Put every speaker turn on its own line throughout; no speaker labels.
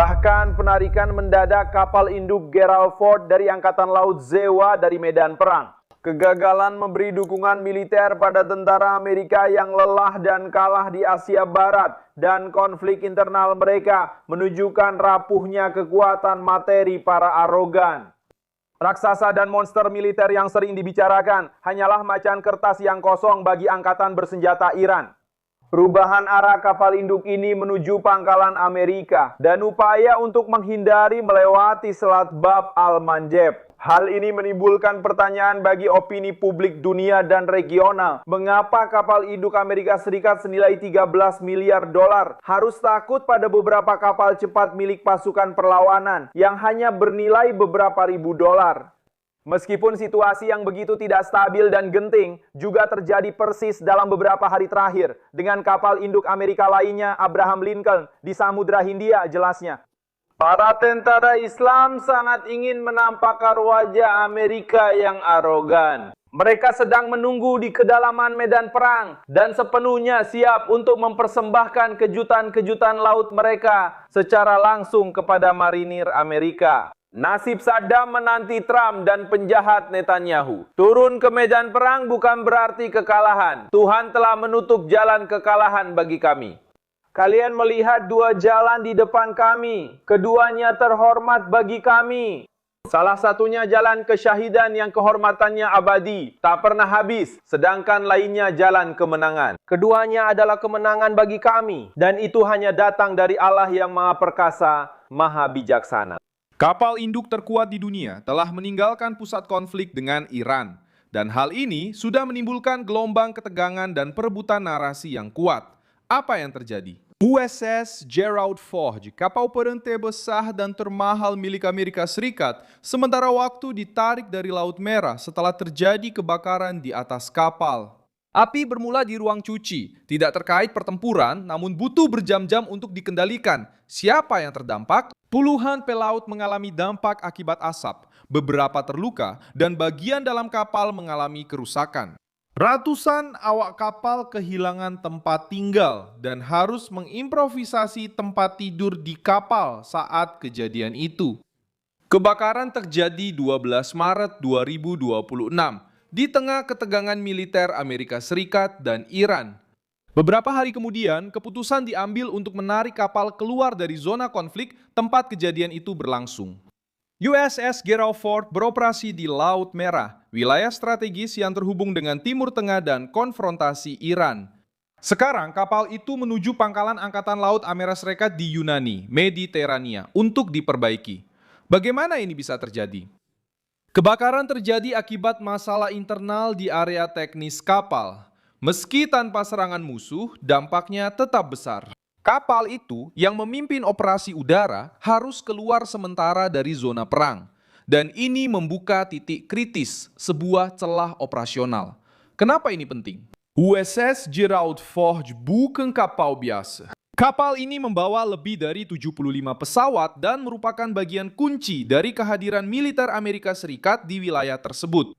Bahkan penarikan mendadak kapal induk Gerald Ford dari Angkatan Laut Zewa dari medan perang. Kegagalan memberi dukungan militer pada tentara Amerika yang lelah dan kalah di Asia Barat dan konflik internal mereka menunjukkan rapuhnya kekuatan materi para arogan. Raksasa dan monster militer yang sering dibicarakan hanyalah macan kertas yang kosong bagi angkatan bersenjata Iran. Perubahan arah kapal induk ini menuju pangkalan Amerika dan upaya untuk menghindari melewati Selat Bab al-Mandeb. Hal ini menimbulkan pertanyaan bagi opini publik dunia dan regional. Mengapa kapal induk Amerika Serikat senilai 13 miliar dolar harus takut pada beberapa kapal cepat milik pasukan perlawanan yang hanya bernilai beberapa ribu dolar? Meskipun situasi yang begitu tidak stabil dan genting juga terjadi persis dalam beberapa hari terakhir dengan kapal induk Amerika lainnya Abraham Lincoln di Samudra Hindia jelasnya. Para tentara Islam sangat ingin menampakkan wajah Amerika yang arogan. Mereka sedang menunggu di kedalaman medan perang dan sepenuhnya siap untuk mempersembahkan kejutan-kejutan laut mereka secara langsung kepada marinir Amerika. Nasib Saddam menanti Trump dan penjahat Netanyahu. Turun ke medan perang bukan berarti kekalahan. Tuhan telah menutup jalan kekalahan bagi kami. Kalian melihat dua jalan di depan kami. Keduanya terhormat bagi kami. Salah satunya jalan kesyahidan yang kehormatannya abadi, tak pernah habis, sedangkan lainnya jalan kemenangan. Keduanya adalah kemenangan bagi kami, dan itu hanya datang dari Allah yang Maha Perkasa, Maha Bijaksana.
Kapal induk terkuat di dunia telah meninggalkan pusat konflik dengan Iran. Dan hal ini sudah menimbulkan gelombang ketegangan dan perebutan narasi yang kuat. Apa yang terjadi? USS Gerald Ford, kapal perang terbesar dan termahal milik Amerika Serikat, sementara waktu ditarik dari Laut Merah setelah terjadi kebakaran di atas kapal. Api bermula di ruang cuci, tidak terkait pertempuran, namun butuh berjam-jam untuk dikendalikan. Siapa yang terdampak? Puluhan pelaut mengalami dampak akibat asap, beberapa terluka, dan bagian dalam kapal mengalami kerusakan. Ratusan awak kapal kehilangan tempat tinggal dan harus mengimprovisasi tempat tidur di kapal saat kejadian itu. Kebakaran terjadi 12 Maret 2026 di tengah ketegangan militer Amerika Serikat dan Iran. Beberapa hari kemudian, keputusan diambil untuk menarik kapal keluar dari zona konflik tempat kejadian itu berlangsung. USS Gerald Ford beroperasi di Laut Merah, wilayah strategis yang terhubung dengan Timur Tengah dan konfrontasi Iran. Sekarang kapal itu menuju pangkalan Angkatan Laut Amerika Serikat di Yunani, Mediterania, untuk diperbaiki. Bagaimana ini bisa terjadi? Kebakaran terjadi akibat masalah internal di area teknis kapal. Meski tanpa serangan musuh, dampaknya tetap besar. Kapal itu yang memimpin operasi udara harus keluar sementara dari zona perang. Dan ini membuka titik kritis, sebuah celah operasional. Kenapa ini penting? USS Gerald Ford bukan kapal biasa. Kapal ini membawa lebih dari 75 pesawat dan merupakan bagian kunci dari kehadiran militer Amerika Serikat di wilayah tersebut.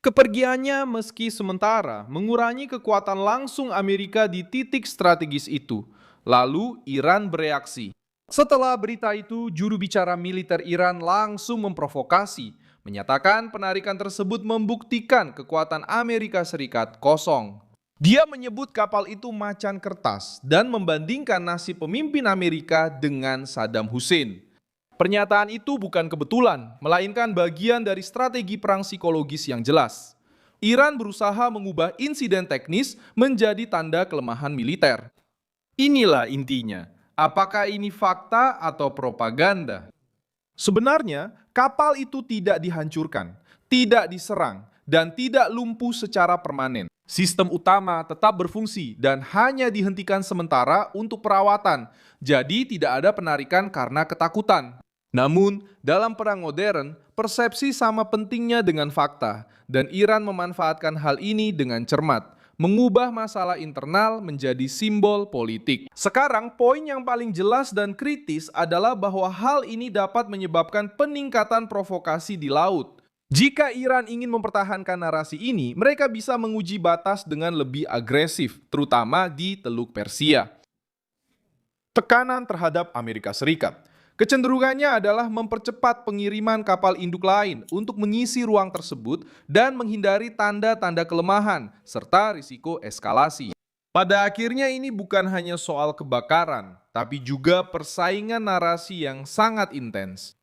Kepergiannya meski sementara mengurangi kekuatan langsung Amerika di titik strategis itu. Lalu Iran bereaksi. Setelah berita itu, juru bicara militer Iran langsung memprovokasi, menyatakan penarikan tersebut membuktikan kekuatan Amerika Serikat kosong. Dia menyebut kapal itu macan kertas dan membandingkan nasib pemimpin Amerika dengan Saddam Hussein. Pernyataan itu bukan kebetulan, melainkan bagian dari strategi perang psikologis yang jelas. Iran berusaha mengubah insiden teknis menjadi tanda kelemahan militer. Inilah intinya. Apakah ini fakta atau propaganda? Sebenarnya, kapal itu tidak dihancurkan, tidak diserang, dan tidak lumpuh secara permanen. Sistem utama tetap berfungsi dan hanya dihentikan sementara untuk perawatan, jadi tidak ada penarikan karena ketakutan. Namun, dalam perang modern, persepsi sama pentingnya dengan fakta, dan Iran memanfaatkan hal ini dengan cermat. Mengubah masalah internal menjadi simbol politik. Sekarang, poin yang paling jelas dan kritis adalah bahwa hal ini dapat menyebabkan peningkatan provokasi di laut. Jika Iran ingin mempertahankan narasi ini, mereka bisa menguji batas dengan lebih agresif, terutama di Teluk Persia. Tekanan terhadap Amerika Serikat. Kecenderungannya adalah mempercepat pengiriman kapal induk lain untuk mengisi ruang tersebut dan menghindari tanda-tanda kelemahan serta risiko eskalasi. Pada akhirnya ini bukan hanya soal kebakaran, tapi juga persaingan narasi yang sangat intens.